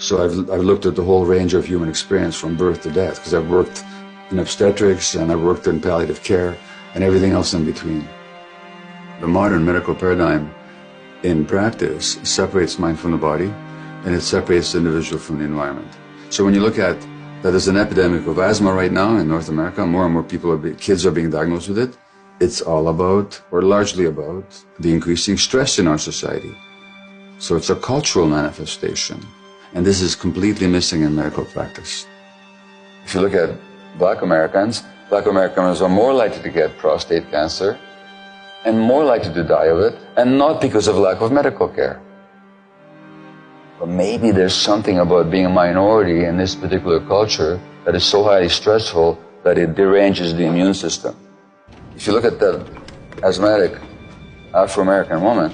So I've looked at the whole range of human experience from birth to death, because I've worked in obstetrics and I've worked in palliative care and everything else in between. The modern medical paradigm in practice separates mind from the body, and it separates the individual from the environment. So when you look at that there's an epidemic of asthma right now in North America, more and more kids are being diagnosed with it, it's all about, or largely about, the increasing stress in our society. So it's a cultural manifestation, and this is completely missing in medical practice. If you look at Black Americans are more likely to get prostate cancer and more likely to die of it, and not because of lack of medical care. But maybe there's something about being a minority in this particular culture that is so highly stressful that it deranges the immune system. If you look at the asthmatic Afro-American woman,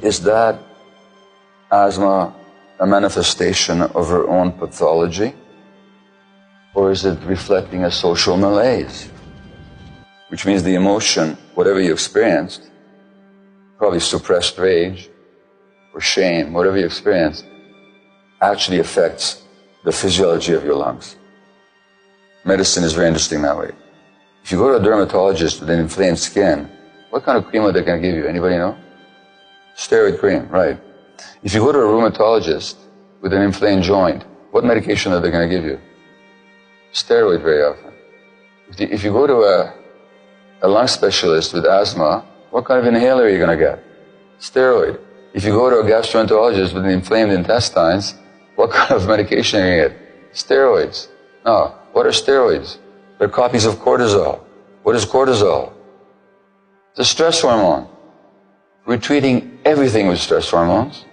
is that asthma a manifestation of her own pathology? Or is it reflecting a social malaise? Which means the emotion, whatever you experienced, probably suppressed rage or shame, whatever you experienced, actually affects the physiology of your lungs. Medicine is very interesting that way. If you go to a dermatologist with an inflamed skin, what kind of cream are they going to give you? Anybody know? Steroid cream, right. If you go to a rheumatologist with an inflamed joint, what medication are they going to give you? Steroid very often. If you go to a lung specialist with asthma, what kind of inhaler are you going to get? Steroid. If you go to a gastroenterologist with inflamed intestines, what kind of medication are you going to get? Steroids. No. What are steroids? They're copies of cortisol. What is cortisol? It's a stress hormone. We're treating everything with stress hormones.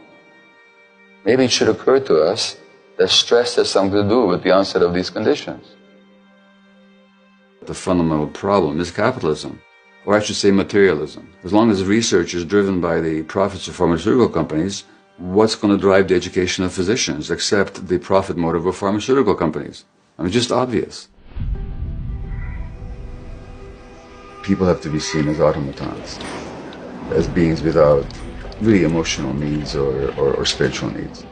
Maybe it should occur to us that stress has something to do with the onset of these conditions. The fundamental problem is capitalism, or I should say materialism. As long as research is driven by the profits of pharmaceutical companies, what's going to drive the education of physicians except the profit motive of pharmaceutical companies? I mean, just obvious. People have to be seen as automatons, as beings without really emotional needs or spiritual needs.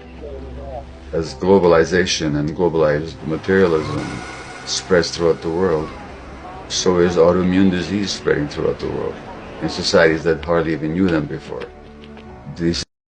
As globalization and globalized materialism spreads throughout the world, so is autoimmune disease spreading throughout the world in societies that hardly even knew them before. These